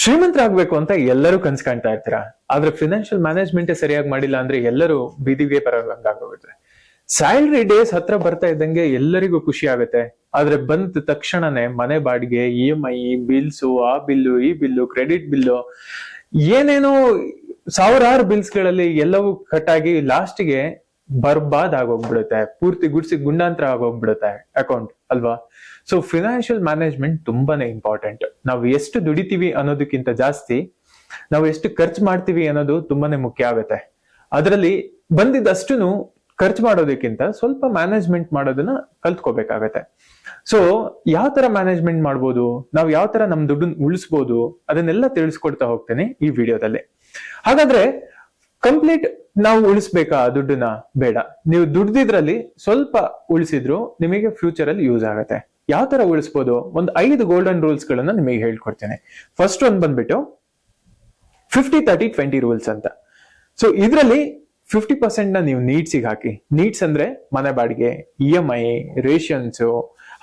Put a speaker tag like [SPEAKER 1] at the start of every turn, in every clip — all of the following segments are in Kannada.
[SPEAKER 1] ಶ್ರೀಮಂತರಾಗ್ಬೇಕು ಅಂತ ಎಲ್ಲರೂ ಕನ್ಸ್ ಕಾಣ್ತಾ ಇರ್ತೀರಾ, ಆದ್ರೆ ಫಿನಾನ್ಷಿಯಲ್ ಮ್ಯಾನೇಜ್ಮೆಂಟ್ ಸರಿಯಾಗಿ ಮಾಡಿಲ್ಲ ಅಂದ್ರೆ ಎಲ್ಲರೂ ಬೀದಿಗೆ ಬರೋಂಗಾಗೋಗುತ್ತೆ. ಸ್ಯಾಲ್ರಿ ಡೇಸ್ ಹತ್ರ ಬರ್ತಾ ಇದ್ದಂಗೆ ಎಲ್ಲರಿಗೂ ಖುಷಿ ಆಗುತ್ತೆ, ಆದ್ರೆ ಬಂದ ತಕ್ಷಣನೇ ಮನೆ ಬಾಡಿಗೆ, EMI, ಬಿಲ್ಸು, ಆ ಬಿಲ್ಲು, ಈ ಬಿಲ್ಲು, ಕ್ರೆಡಿಟ್ ಬಿಲ್ಲು, ಏನೇನೋ ಸಾವಿರಾರು ಬಿಲ್ಸ್ ಗಳಲ್ಲಿ ಎಲ್ಲವೂ ಕಟ್ ಆಗಿ ಲಾಸ್ಟ್ಗೆ ಬರ್ಬಾದ್ ಆಗೋಗ್ಬಿಡುತ್ತೆ, ಪೂರ್ತಿ ಗುಡ್ಸಿ ಗುಂಡಾಂತರ ಆಗೋಗ್ಬಿಡುತ್ತೆ ಅಕೌಂಟ್ ಅಲ್ವಾ. ಸೊ ಫಿನಾನ್ಷಿಯಲ್ ಮ್ಯಾನೇಜ್ಮೆಂಟ್ ತುಂಬಾನೇ ಇಂಪಾರ್ಟೆಂಟ್. ನಾವು ಎಷ್ಟು ದುಡಿತೀವಿ ಅನ್ನೋದಕ್ಕಿಂತ ಜಾಸ್ತಿ ನಾವು ಎಷ್ಟು ಖರ್ಚು ಮಾಡ್ತೀವಿ ಅನ್ನೋದು ತುಂಬಾನೇ ಮುಖ್ಯ ಆಗುತ್ತೆ. ಅದರಲ್ಲಿ ಬಂದಿದ್ದಷ್ಟು ಖರ್ಚು ಮಾಡೋದಕ್ಕಿಂತ ಸ್ವಲ್ಪ ಮ್ಯಾನೇಜ್ಮೆಂಟ್ ಮಾಡೋದನ್ನ ಕಲ್ತ್ಕೋಬೇಕಾಗತ್ತೆ. ಸೊ ಯಾವ ತರ ಮ್ಯಾನೇಜ್ಮೆಂಟ್ ಮಾಡ್ಬೋದು, ನಾವು ಯಾವ ತರ ನಮ್ ದುಡ್ಡನ್ನ ಉಳಿಸ್ಬೋದು, ಅದನ್ನೆಲ್ಲ ತಿಳಿಸ್ಕೊಡ್ತಾ ಹೋಗ್ತೇನೆ ಈ ವಿಡಿಯೋದಲ್ಲಿ. ಹಾಗಾದ್ರೆ ಕಂಪ್ಲೀಟ್ ನಾವು ಉಳಿಸ್ಬೇಕಾ ದುಡ್ಡನ್ನ? ಬೇಡ, ನೀವು ದುಡ್ದಿದ್ರಲ್ಲಿ ಸ್ವಲ್ಪ ಉಳಿಸಿದ್ರು ನಿಮಗೆ ಫ್ಯೂಚರ್ ಅಲ್ಲಿ ಯೂಸ್ ಆಗುತ್ತೆ. ಯಾವ ತರ ಉಳಿಸ್ಬೋದು? ಒಂದು 5 ಗೋಲ್ಡನ್ ರೂಲ್ಸ್ ಗಳನ್ನ ನಿಮಗೆ ಹೇಳ್ಕೊಡ್ತೇನೆ. ಫಸ್ಟ್ ಒಂದ್ ಬಂದ್ಬಿಟ್ಟು 50-30-20 ರೂಲ್ಸ್ ಅಂತ. ಸೊ ಇದರಲ್ಲಿ 50% ನ ನೀವು ನೀಡ್ಸಿಗೆ ಹಾಕಿ. ನೀಡ್ಸ್ ಅಂದ್ರೆ ಮನೆ ಬಾಡಿಗೆ, EMI, ರೇಷನ್ಸ್,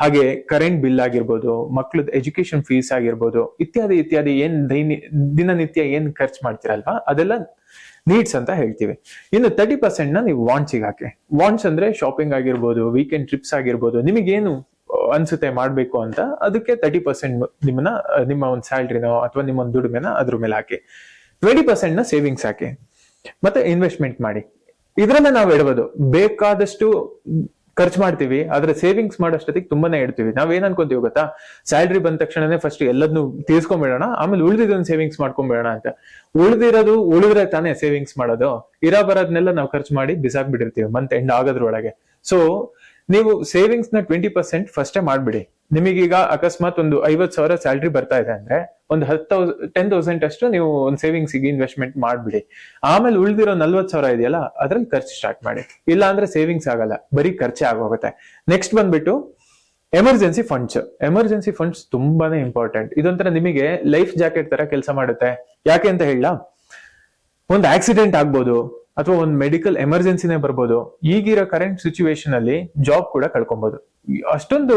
[SPEAKER 1] ಹಾಗೆ ಕರೆಂಟ್ ಬಿಲ್ ಆಗಿರ್ಬೋದು, ಮಕ್ಳದ್ ಎಜುಕೇಶನ್ ಫೀಸ್ ಆಗಿರ್ಬೋದು, ಇತ್ಯಾದಿ ಇತ್ಯಾದಿ ಏನ್ ದಿನನಿತ್ಯ ಏನ್ ಖರ್ಚು ಮಾಡ್ತೀರಲ್ವಾ ಅದೆಲ್ಲ ನೀಡ್ಸ್ ಅಂತ ಹೇಳ್ತೀವಿ. ಇನ್ನು 30% ನ ನೀವು ವಾಂಟ್ಸಿಗೆ ಹಾಕಿ. ವಾಂಟ್ಸ್ ಅಂದ್ರೆ ಶಾಪಿಂಗ್ ಆಗಿರ್ಬೋದು, ವೀಕೆಂಡ್ ಟ್ರಿಪ್ಸ್ ಆಗಿರ್ಬೋದು, ನಿಮಗೇನು ಅನ್ಸುತ್ತೆ ಮಾಡ್ಬೇಕು ಅಂತ ಅದಕ್ಕೆ 30% ನಿಮ್ಮ ಒಂದು ಸ್ಯಾಲ್ರಿನೋ ಅಥವಾ ನಿಮ್ಮ ಒಂದು ದುಡಿಮೆನ ಅದ್ರ ಮೇಲೆ ಹಾಕಿ. 20% ನ ಸೇವಿಂಗ್ಸ್ ಹಾಕಿ, ಮತ್ತೆ ಇನ್ವೆಸ್ಟ್ಮೆಂಟ್ ಮಾಡಿ. ಇದ್ರನ್ನ ನಾವು ಇಡಬಹುದು. ಬೇಕಾದಷ್ಟು ಖರ್ಚು ಮಾಡ್ತೀವಿ, ಆದ್ರೆ ಸೇವಿಂಗ್ಸ್ ಮಾಡೋಷ್ಟೊತ್ತಿಗೆ ತುಂಬಾನೇ ಇಡ್ತೀವಿ. ನಾವೇನ್ ಅನ್ಕೊಂತೀವಿ ಗೊತ್ತಾ, ಸ್ಯಾಲ್ರಿ ಬಂದ ತಕ್ಷಣನೇ ಫಸ್ಟ್ ಎಲ್ಲದನ್ನು ತೀರ್ಸ್ಕೊಂಡ್ಬಿಡೋಣ, ಆಮೇಲೆ ಉಳಿದಿದ್ದೊಂದು ಸೇವಿಂಗ್ಸ್ ಮಾಡ್ಕೊಂಡ್ಬಿಡೋಣ ಅಂತ. ಉಳಿದ್ರೆ ತಾನೇ ಸೇವಿಂಗ್ಸ್ ಮಾಡೋದು. ಬರೋದ್ನೆಲ್ಲ ನಾವು ಖರ್ಚು ಮಾಡಿ ಬಿಸಾಕ್ಬಿಟ್ಟಿರ್ತೀವಿ ಮಂತ್ ಎಂಡ್ ಆಗೋದ್ರೊಳಗೆ. ಸೊ ನೀವು ಸೇವಿಂಗ್ಸ್ ನ 20% ಫಸ್ಟೇ ಮಾಡ್ಬಿಡಿ. ನಿಮಗೀಗ ಅಕಸ್ಮಾತ್ ಒಂದು 50,000 ಸ್ಯಾಲ್ರಿ ಬರ್ತಾ ಇದೆ ಅಂದ್ರೆ ಒಂದು 10,000 ಅಷ್ಟು ನೀವು ಒಂದು ಸೇವಿಂಗ್ಸ್ ಗೆ ಇನ್ವೆಸ್ಟ್ಮೆಂಟ್ ಮಾಡ್ಬಿಡಿ. ಆಮೇಲೆ ಉಳಿದಿರೋ 40,000 ಇದೆಯಲ್ಲ ಅದ್ರಲ್ಲಿ ಖರ್ಚು ಸ್ಟಾರ್ಟ್ ಮಾಡಿ. ಇಲ್ಲ ಅಂದ್ರೆ ಸೇವಿಂಗ್ಸ್ ಆಗಲ್ಲ, ಬರೀ ಖರ್ಚೆ ಆಗೋಗುತ್ತೆ. ನೆಕ್ಸ್ಟ್ ಬಂದ್ಬಿಟ್ಟು ಎಮರ್ಜೆನ್ಸಿ ಫಂಡ್ಸ್. ಎಮರ್ಜೆನ್ಸಿ ಫಂಡ್ಸ್ ತುಂಬಾನೇ ಇಂಪಾರ್ಟೆಂಟ್. ಇದೊಂಥರ ನಿಮಗೆ ಲೈಫ್ ಜಾಕೆಟ್ ತರ ಕೆಲಸ ಮಾಡುತ್ತೆ. ಯಾಕೆ ಅಂತ ಹೇಳ, ಒಂದು ಆಕ್ಸಿಡೆಂಟ್ ಆಗ್ಬೋದು ಅಥವಾ ಒಂದು ಮೆಡಿಕಲ್ ಎಮರ್ಜೆನ್ಸಿನೇ ಬರ್ಬೋದು. ಈಗಿರೋ ಕರೆಂಟ್ ಸಿಚುವೇಶನ್ ಅಲ್ಲಿ ಜಾಬ್ ಕೂಡ ಕಳ್ಕೊಬಹುದು. ಅಷ್ಟೊಂದು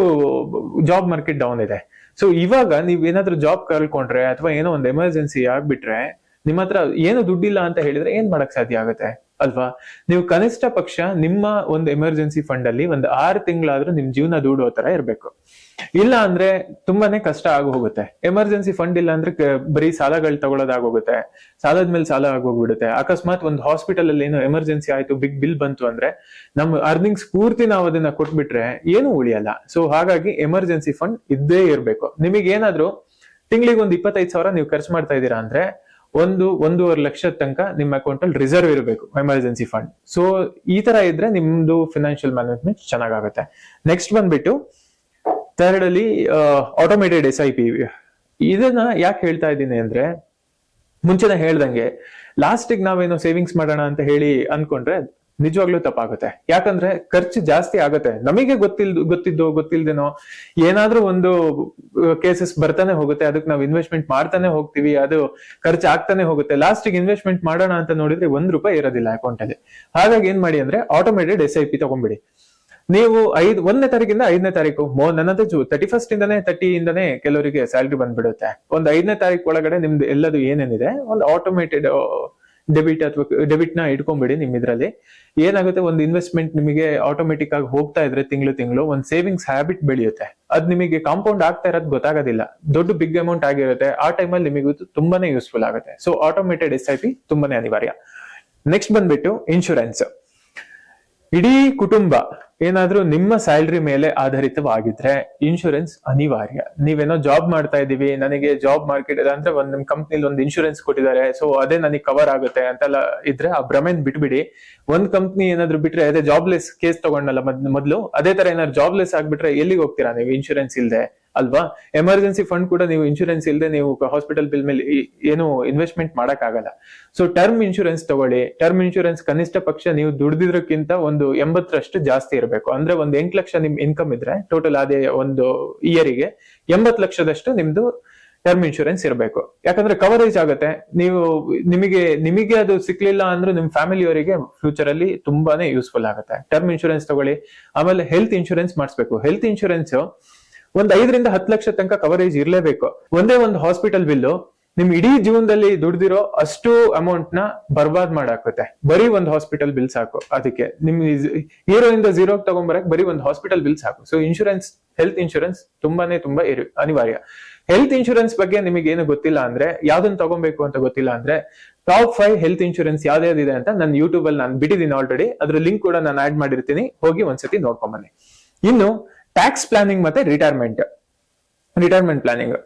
[SPEAKER 1] ಜಾಬ್ ಮಾರ್ಕೆಟ್ ಡೌನ್ ಇದೆ. ಸೊ ಇವಾಗ ನೀವ್ ಏನಾದ್ರೂ ಜಾಬ್ ಕಳ್ಕೊಂಡ್ರೆ ಅಥವಾ ಏನೋ ಒಂದು ಎಮರ್ಜೆನ್ಸಿ ಆಗ್ಬಿಟ್ರೆ ನಿಮ್ಮ ಹತ್ರ ಏನು ದುಡ್ಡಿಲ್ಲ ಅಂತ ಹೇಳಿದ್ರೆ ಏನ್ ಮಾಡಕ್ ಸಾಧ್ಯ ಆಗುತ್ತೆ ಅಲ್ವಾ. ನೀವು ಕನಿಷ್ಠ ಪಕ್ಷ ನಿಮ್ಮ ಒಂದು ಎಮರ್ಜೆನ್ಸಿ ಫಂಡ್ ಅಲ್ಲಿ ಒಂದು 6 ತಿಂಗಳಾದ್ರೂ ನಿಮ್ ಜೀವನ ದುಡೋ ತರ ಇರ್ಬೇಕು. ಇಲ್ಲ ಅಂದ್ರೆ ತುಂಬಾನೇ ಕಷ್ಟ ಆಗಿ ಹೋಗುತ್ತೆ. ಎಮರ್ಜೆನ್ಸಿ ಫಂಡ್ ಇಲ್ಲ ಅಂದ್ರೆ ಬರೀ ಸಾಲಗಳು ತಗೊಳ್ಳೋದಾಗೋಗುತ್ತೆ. ಸಾಲದ ಮೇಲೆ ಸಾಲ ಆಗೋಗ್ಬಿಡುತ್ತೆ. ಅಕಸ್ಮಾತ್ ಒಂದು ಹಾಸ್ಪಿಟಲ್ ಅಲ್ಲಿ ಏನೋ ಎಮರ್ಜೆನ್ಸಿ ಆಯ್ತು, ಬಿಗ್ ಬಿಲ್ ಬಂತು ಅಂದ್ರೆ ನಮ್ಮ ಅರ್ನಿಂಗ್ಸ್ ಪೂರ್ತಿ ನಾವು ಅದನ್ನ ಕೊಟ್ಬಿಟ್ರೆ ಏನು ಉಳಿಯಲ್ಲ. ಸೊ ಹಾಗಾಗಿ ಎಮರ್ಜೆನ್ಸಿ ಫಂಡ್ ಇದ್ದೇ ಇರ್ಬೇಕು. ನಿಮಗೆ ಏನಾದ್ರೂ ತಿಂಗಳಿಗೆ ಒಂದು 25,000 ನೀವು ಖರ್ಚು ಮಾಡ್ತಾ ಇದ್ದೀರಾ ಅಂದ್ರೆ 1.5 ಲಕ್ಷದ ತನಕ ನಿಮ್ಮ ಅಕೌಂಟ್ ಅಲ್ಲಿ ರಿಸರ್ವ್ ಇರಬೇಕು ಎಮರ್ಜೆನ್ಸಿ ಫಂಡ್. ಸೊ ಈ ತರ ಇದ್ರೆ ನಿಮ್ದು ಫಿನಾನ್ಷಿಯಲ್ ಮ್ಯಾನೇಜ್ಮೆಂಟ್ ಚೆನ್ನಾಗಾಗುತ್ತೆ. ನೆಕ್ಸ್ಟ್ ಬಂದ್ಬಿಟ್ಟು ಥರ್ಡ್ ಅಲ್ಲಿ ಆಟೋಮೇಟೆಡ್ SIP. ಇದನ್ನ ಯಾಕೆ ಹೇಳ್ತಾ ಇದ್ದೀನಿ ಅಂದ್ರೆ, ಮುಂಚೆನೆ ಹೇಳ್ದಂಗೆ ಲಾಸ್ಟಿಗೆ ನಾವೇನೋ ಸೇವಿಂಗ್ಸ್ ಮಾಡೋಣ ಅಂತ ಹೇಳಿ ಅನ್ಕೊಂಡ್ರೆ ನಿಜವಾಗ್ಲೂ ತಪ್ಪಾಗುತ್ತೆ. ಯಾಕಂದ್ರೆ ಖರ್ಚು ಜಾಸ್ತಿ ಆಗುತ್ತೆ. ನಮಗೆ ಗೊತ್ತಿಲ್ದೇನೋ ಏನಾದ್ರೂ ಒಂದು ಕೇಸಸ್ ಬರ್ತಾನೆ ಹೋಗುತ್ತೆ. ಅದಕ್ಕೆ ನಾವು ಇನ್ವೆಸ್ಟ್ಮೆಂಟ್ ಮಾಡ್ತಾನೆ ಹೋಗ್ತೀವಿ, ಅದು ಖರ್ಚು ಆಗ್ತಾನೆ ಹೋಗುತ್ತೆ. ಲಾಸ್ಟಿಗೆ ಇನ್ವೆಸ್ಟ್ಮೆಂಟ್ ಮಾಡೋಣ ಅಂತ ನೋಡಿದ್ರೆ ₹1 ಇರೋದಿಲ್ಲ ಅಕೌಂಟ್ ಅಲ್ಲಿ. ಹಾಗಾಗಿ ಏನ್ ಮಾಡಿ ಅಂದ್ರೆ ಆಟೋಮೇಟೆಡ್ SIP ತಗೊಂಡ್ಬಿಡಿ. ನೀವು 1ನೇ ತಾರೀಕಿಂದ 5ನೇ ತಾರೀಕು, ನನ್ನದು 31st ಇಂದಾನೆ 30 ಇಂದಾನೆ ಕೆಲವರಿಗೆ ಸ್ಯಾಲ್ರಿ ಬಂದ್ಬಿಡುತ್ತೆ. ಒಂದು 5ನೇ ತಾರೀಕು ಒಳಗಡೆ ನಿಮ್ದು ಎಲ್ಲದು ಏನೇನಿದೆ ಒಂದು ಆಟೋಮೇಟೆಡ್ ಡೆಬಿಟ್ ನ ಇಟ್ಕೊಂಡ್ಬಿಡಿ. ನಿಮ್ ಇದ್ರಲ್ಲಿ ಏನಾಗುತ್ತೆ, ಒಂದು ಇನ್ವೆಸ್ಟ್ಮೆಂಟ್ ನಿಮಗೆ ಆಟೋಮೆಟಿಕ್ ಆಗಿ ಹೋಗ್ತಾ ಇದ್ರೆ ತಿಂಗಳು ಒಂದು ಸೇವಿಂಗ್ಸ್ ಹ್ಯಾಬಿಟ್ ಬೆಳೆಯುತ್ತೆ. ಅದ್ ನಿಮಗೆ ಕಾಂಪೌಂಡ್ ಆಗ್ತಾ ಇರೋದು ಗೊತ್ತಾಗೋದಿಲ್ಲ. ದೊಡ್ಡ ಬಿಗ್ ಅಮೌಂಟ್ ಆಗಿರುತ್ತೆ. ಆ ಟೈಮಲ್ಲಿ ನಿಮಗೆ ತುಂಬಾನೇ ಯೂಸ್ಫುಲ್ ಆಗುತ್ತೆ. ಸೊ ಆಟೋಮೇಟೆಡ್ SIP ತುಂಬಾನೇ ಅನಿವಾರ್ಯ. ನೆಕ್ಸ್ಟ್ ಬಂದ್ಬಿಟ್ಟು ಇನ್ಶೂರೆನ್ಸ್. ಇಡೀ ಕುಟುಂಬ ಏನಾದ್ರೂ ನಿಮ್ಮ ಸ್ಯಾಲ್ರಿ ಮೇಲೆ ಆಧಾರಿತವಾಗಿದ್ರೆ ಇನ್ಶೂರೆನ್ಸ್ ಅನಿವಾರ್ಯ. ನೀವೇನೋ ಜಾಬ್ ಮಾಡ್ತಾ ಇದೀವಿ, ನನಗೆ ಜಾಬ್ ಮಾರ್ಕೆಟ್ ಅಂದ್ರೆ ನಿಮ್ ಕಂಪ್ನಿಲಿ ಒಂದು ಇನ್ಶೂರೆನ್ಸ್ ಕೊಟ್ಟಿದ್ದಾರೆ, ಸೊ ಅದೇ ನನಗೆ ಕವರ್ ಆಗುತ್ತೆ ಅಂತೆಲ್ಲ ಇದ್ರೆ ಆ ಭ್ರಮೆನ್ ಬಿಟ್ಬಿಡಿ. ಒಂದ್ ಕಂಪ್ನಿ ಏನಾದ್ರು ಬಿಟ್ರೆ, ಅದೇ ಜಾಬ್ಲೆಸ್ ಕೇಸ್ ತಗೊಂಡಲ್ಲ ಮೊದ್ಲು, ಅದೇ ತರ ಏನಾದ್ರು ಜಾಬ್ಲೆಸ್ ಆಗ್ಬಿಟ್ರೆ ಎಲ್ಲಿಗೆ ಹೋಗ್ತೀರಾ ನೀವು ಇನ್ಶೂರೆನ್ಸ್ ಇಲ್ದೆ ಅಲ್ವಾ. ಎಮರ್ಜೆನ್ಸಿ ಫಂಡ್ ಕೂಡ ನೀವು ಇನ್ಶೂರೆನ್ಸ್ ಇಲ್ಲದೆ ನೀವು ಹಾಸ್ಪಿಟಲ್ ಬಿಲ್ ಮೇಲೆ ಏನು ಇನ್ವೆಸ್ಟ್ಮೆಂಟ್ ಮಾಡಕ್ ಆಗಲ್ಲ. ಸೊ ಟರ್ಮ್ ಇನ್ಶೂರೆನ್ಸ್ ತಗೊಳ್ಳಿ. ಟರ್ಮ್ ಇನ್ಶೂರೆನ್ಸ್ ಕನಿಷ್ಠ ಪಕ್ಷ ನೀವು ದುಡಿದಿರೋಕ್ಕಿಂತ ಒಂದು 80ರಷ್ಟು ಜಾಸ್ತಿ ಇರಬೇಕು. ಅಂದ್ರೆ ಒಂದು 8 ಲಕ್ಷ ನಿಮ್ ಇನ್ಕಮ್ ಇದ್ರೆ ಟೋಟಲ್ ಅದೇ ಒಂದು ಇಯರಿಗೆ 80 ಲಕ್ಷದಷ್ಟು ನಿಮ್ದು ಟರ್ಮ್ ಇನ್ಶೂರೆನ್ಸ್ ಇರಬೇಕು. ಯಾಕಂದ್ರೆ ಕವರೇಜ್ ಆಗುತ್ತೆ. ನಿಮಗೆ ಅದು ಸಿಕ್ಲಿಲ್ಲ ಅಂದ್ರೆ ನಿಮ್ ಫ್ಯಾಮಿಲಿಯವರಿಗೆ ಫ್ಯೂಚರ್ ಅಲ್ಲಿ ತುಂಬಾನೇ ಯೂಸ್ಫುಲ್ ಆಗುತ್ತೆ. ಟರ್ಮ್ ಇನ್ಶೂರೆನ್ಸ್ ತಗೊಳ್ಳಿ. ಆಮೇಲೆ ಹೆಲ್ತ್ ಇನ್ಶೂರೆನ್ಸ್ ಮಾಡಿಸ್ಬೇಕು. ಹೆಲ್ತ್ ಇನ್ಶೂರೆನ್ಸ್ ಒಂದು 5 ರಿಂದ 10 ಲಕ್ಷ ತನಕ ಕವರೇಜ್ ಇರ್ಲೇಬೇಕು. ಒಂದೇ ಒಂದು ಹಾಸ್ಪಿಟಲ್ ಬಿಲ್ಲು ನಿಮ್ ಇಡೀ ಜೀವನದಲ್ಲಿ ದುಡ್ದಿರೋ ಅಷ್ಟು ಅಮೌಂಟ್ ನ ಬರ್ಬಾದ್ ಮಾಡಾಕುತ್ತೆ. ಬರೀ ಒಂದು ಹಾಸ್ಪಿಟಲ್ ಬಿಲ್ ಸಾಕು. ಅದಕ್ಕೆ ನಿಮ್ 0 ಇಂದ 0 ತಗೊಂಬರಕ್ ಬರೀ ಒಂದು ಹಾಸ್ಪಿಟಲ್ ಬಿಲ್ ಸಾಕು. ಸೊ ಇನ್ಶೂರೆನ್ಸ್, ಹೆಲ್ತ್ ಇನ್ಶೂರೆನ್ಸ್ ತುಂಬಾ ಅನಿವಾರ್ಯ. ಹೆಲ್ತ್ ಇನ್ಶೂರೆನ್ಸ್ ಬಗ್ಗೆ ನಿಮಗೆ ಏನು ಗೊತ್ತಿಲ್ಲ ಅಂದ್ರೆ, ಯಾವ್ದನ್ನ ತಗೊಬೇಕು ಅಂತ ಗೊತ್ತಿಲ್ಲ ಅಂದ್ರೆ, ಟಾಪ್ 5 ಹೆಲ್ತ್ ಇನ್ಶೂರೆನ್ಸ್ ಯಾವ್ದಾವ್ದಿದೆ ಅಂತ ನನ್ನ ಯೂಟ್ಯೂಬ್ ಅಲ್ಲಿ ನಾನು ಬಿಟ್ಟಿದ್ದೀನಿ ಆಲ್ರೆಡಿ. ಅದ್ರ ಲಿಂಕ್ ಕೂಡ ನಾನು ಆಡ್ ಮಾಡಿರ್ತೀನಿ, ಹೋಗಿ ಒಂದ್ಸತಿ ನೋಡ್ಕೊಂಬನ್ನಿ. ಇನ್ನು ಟ್ಯಾಕ್ಸ್ ಪ್ಲಾನಿಂಗ್ ಮತ್ತೆ retirement planning.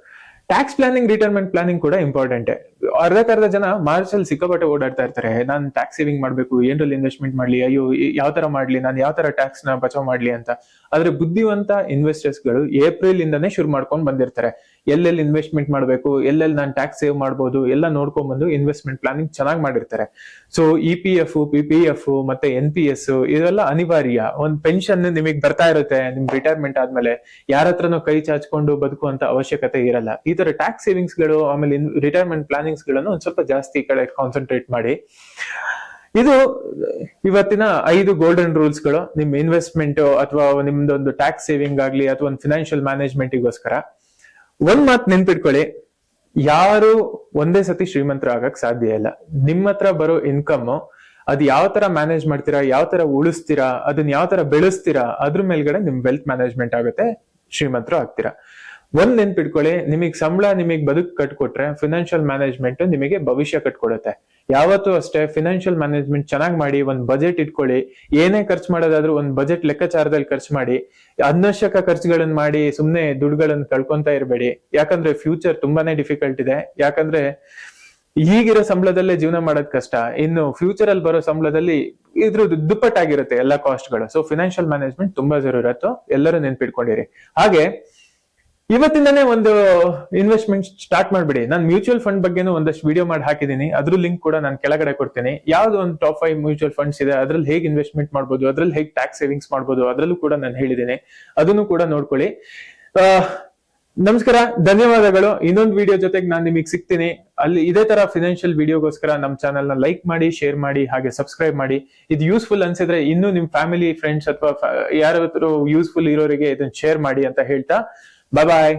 [SPEAKER 1] Tax planning, retirement planning ಕೂಡ ಇಂಪಾರ್ಟೆಂಟ್. ಅರ್ಧ ಜನ ಮಾರ್ಚ್ ಅಲ್ಲಿ ಸಿಕ್ಕಾಪಟ್ಟೆ ಓಡಾಡ್ತಾ ಇರ್ತಾರೆ. ನಾನು ಟ್ಯಾಕ್ಸ್ ಸೇವಿಂಗ್ ಮಾಡ್ಬೇಕು, ಏನ್ರಲ್ಲಿ ಇನ್ವೆಸ್ಟ್ಮೆಂಟ್ ಮಾಡ್ಲಿ, ಅಯ್ಯೋ ಯಾವ ತರ ಮಾಡ್ಲಿ, ನಾನು ಯಾವ ತರ ಟ್ಯಾಕ್ಸ್ ನ ಬಚಾವ್ ಮಾಡ್ಲಿ ಅಂತ. ಆದ್ರೆ ಬುದ್ಧಿವಂತ ಇನ್ವೆಸ್ಟರ್ಸ್ ಗಳು ಏಪ್ರಿಲ್ ಇಂದಾನೇ ಶುರು ಮಾಡ್ಕೊಂಡು ಬಂದಿರ್ತಾರೆ. ಎಲ್ಲೆಲ್ಲಿ ಇನ್ವೆಸ್ಟ್ಮೆಂಟ್ ಮಾಡ್ಬೇಕು, ಎಲ್ಲೆಲ್ಲಿ ನಾನು ಟ್ಯಾಕ್ಸ್ ಸೇವ್ ಮಾಡ್ಬೋದು ಎಲ್ಲ ನೋಡ್ಕೊಂಡ್ ಬಂದು ಇನ್ವೆಸ್ಟ್ಮೆಂಟ್ ಪ್ಲಾನಿಂಗ್ ಚೆನ್ನಾಗಿ ಮಾಡಿರ್ತಾರೆ. ಸೊ EPF, PPF ಮತ್ತೆ NPS ಇದೆಲ್ಲ ಅನಿವಾರ್ಯ. ಒಂದ್ ಪೆನ್ಷನ್ ನಿಮಗೆ ಬರ್ತಾ ಇರುತ್ತೆ ನಿಮ್ ರಿಟೈರ್ಮೆಂಟ್ ಆದ್ಮೇಲೆ, ಯಾರ ಹತ್ರನೂ ಕೈ ಚಾಚ್ಕೊಂಡು ಬದುಕುವಂತ ಅವಶ್ಯಕತೆ ಇರಲ್ಲ. ಈ ತರ ಟ್ಯಾಕ್ಸ್ ಸೇವಿಂಗ್ಸ್ ಗಳು ಆಮೇಲೆ ರಿಟೈರ್ಮೆಂಟ್ ಪ್ಲಾನಿಂಗ್ಸ್ ಗಳನ್ನು ಒಂದ್ ಸ್ವಲ್ಪ ಜಾಸ್ತಿ ಈ ಕಡೆ ಕಾನ್ಸಂಟ್ರೇಟ್ ಮಾಡಿ. ಇದು ಇವತ್ತಿನ 5 ಗೋಲ್ಡನ್ ರೂಲ್ಸ್ ಗಳು ನಿಮ್ ಇನ್ವೆಸ್ಟ್ಮೆಂಟ್ ಅಥವಾ ನಿಮ್ದೊಂದು ಟ್ಯಾಕ್ಸ್ ಸೇವಿಂಗ್ ಆಗ್ಲಿ ಅಥವಾ ಒಂದು ಫಿನಾನ್ಷಿಯಲ್ ಮ್ಯಾನೇಜ್ಮೆಂಟ್ಗೋಸ್ಕರ. ಒಂದ್ ಮಾತು ನೆನ್ಪಿಟ್ಕೊಳ್ಳಿ, ಯಾರು ಒಂದೇ ಸತಿ ಶ್ರೀಮಂತರ ಆಗಕ್ ಸಾಧ್ಯ ಇಲ್ಲ. ನಿಮ್ಮ ಹತ್ರ ಬರೋ ಇನ್ಕಮ್ ಅದ್ ಯಾವ ತರ ಮ್ಯಾನೇಜ್ ಮಾಡ್ತೀರಾ, ಯಾವ ತರ ಉಳಿಸ್ತೀರಾ, ಅದನ್ನ ಯಾವ ತರ ಬೆಳೆಸ್ತೀರಾ, ಅದ್ರ ಮೇಲ್ಗಡೆ ನಿಮ್ ವೆಲ್ತ್ ಮ್ಯಾನೇಜ್ಮೆಂಟ್ ಆಗುತ್ತೆ, ಶ್ರೀಮಂತರು ಆಗ್ತೀರಾ. ಒಂದ್ ನೆನ್ಪಿಟ್ಕೊಳ್ಳಿ, ನಿಮಗ್ ಸಂಬಳ ನಿಮಗ್ ಬದುಕು ಕಟ್ಕೊಟ್ರೆ ಫಿನಾನ್ಷಿಯಲ್ ಮ್ಯಾನೇಜ್ಮೆಂಟ್ ನಿಮಗೆ ಭವಿಷ್ಯ ಕಟ್ಕೊಡುತ್ತೆ. ಯಾವತ್ತೂ ಅಷ್ಟೇ ಫಿನಾನ್ಷಿಯಲ್ ಮ್ಯಾನೇಜ್ಮೆಂಟ್ ಚೆನ್ನಾಗಿ ಮಾಡಿ, ಒಂದ್ ಬಜೆಟ್ ಇಟ್ಕೊಳ್ಳಿ. ಏನೇ ಖರ್ಚು ಮಾಡೋದಾದ್ರೂ ಒಂದ್ ಬಜೆಟ್ ಲೆಕ್ಕಾಚಾರದಲ್ಲಿ ಖರ್ಚು ಮಾಡಿ. ಅನವಶ್ಯಕ ಖರ್ಚುಗಳನ್ನ ಮಾಡಿ ಸುಮ್ನೆ ದುಡ್ಡುಗಳನ್ನ ಕಳ್ಕೊಂತ ಇರಬೇಡಿ. ಯಾಕಂದ್ರೆ ಫ್ಯೂಚರ್ ತುಂಬಾನೇ ಡಿಫಿಕಲ್ಟ್ ಇದೆ. ಯಾಕಂದ್ರೆ ಈಗಿರೋ ಸಂಬಳದಲ್ಲೇ ಜೀವನ ಮಾಡೋದ್ ಕಷ್ಟ, ಇನ್ನು ಫ್ಯೂಚರ್ ಅಲ್ಲಿ ಬರೋ ಸಂಬಳದಲ್ಲಿ ಇದ್ರದ್ದು ದುಪ್ಪಟ್ಟಾಗಿರುತ್ತೆ ಎಲ್ಲಾ ಕಾಸ್ಟ್ಗಳು. ಸೊ ಫಿನಾನ್ಷಿಯಲ್ ಮ್ಯಾನೇಜ್ಮೆಂಟ್ ತುಂಬಾ ಜರೂರತ್ತು, ಎಲ್ಲರೂ ನೆನ್ಪಿಟ್ಕೊಂಡಿರಿ. ಹಾಗೆ ಇವತ್ತಿಂದಾನೇ ಒಂದು ಇನ್ವೆಸ್ಟ್ಮೆಂಟ್ ಸ್ಟಾರ್ಟ್ ಮಾಡ್ಬಿಡಿ. ನಾನು ಮ್ಯೂಚುವಲ್ ಫಂಡ್ ಬಗ್ಗೆನೂ ಒಂದಷ್ಟು ವಿಡಿಯೋ ಮಾಡಿ ಹಾಕಿದ್ದೀನಿ, ಅದ್ರ ಲಿಂಕ್ ಕೂಡ ನಾನು ಕೆಳಗಡೆ ಕೊಡ್ತೀನಿ. ಯಾವ್ದು ಒಂದು ಟಾಪ್ 5 ಮ್ಯೂಚುವಲ್ ಫಂಡ್ಸ್ ಇದೆ, ಅದ್ರಲ್ಲಿ ಹೇಗೆ ಇನ್ವೆಸ್ಟ್ಮೆಂಟ್ ಮಾಡ್ಬೋದು, ಅದ್ರಲ್ಲಿ ಹೇಗೆ ಟ್ಯಾಕ್ಸ್ ಸೇವಿಂಗ್ಸ್ ಮಾಡ್ಬೋದು, ಅದ್ರಲ್ಲೂ ಕೂಡ ನಾನು ಹೇಳಿದ್ದೀನಿ. ಅದನ್ನು ಕೂಡ ನೋಡ್ಕೊಳ್ಳಿ. ನಮಸ್ಕಾರ, ಧನ್ಯವಾದಗಳು. ಇನ್ನೊಂದು ವಿಡಿಯೋ ಜೊತೆಗೆ ನಾನು ನಿಮಗೆ ಸಿಗ್ತೀನಿ. ಅಲ್ಲಿ ಇದೇ ತರ ಫಿನಾನ್ಷಿಯಲ್ ವಿಡಿಯೋಗೋಸ್ಕರ ನಮ್ಮ ಚಾನಲ್ ನ ಲೈಕ್ ಮಾಡಿ, ಶೇರ್ ಮಾಡಿ, ಹಾಗೆ ಸಬ್ಸ್ಕ್ರೈಬ್ ಮಾಡಿ. ಇದು ಯೂಸ್ಫುಲ್ ಅನ್ಸಿದ್ರೆ ಇನ್ನೂ ನಿಮ್ ಫ್ಯಾಮಿಲಿ, ಫ್ರೆಂಡ್ಸ್ ಅಥವಾ ಯಾರಾದ್ರೂ ಯೂಸ್ಫುಲ್ ಇರೋರಿಗೆ ಇದನ್ನ ಶೇರ್ ಮಾಡಿ ಅಂತ ಹೇಳ್ತಾ, ಬಾಯ್.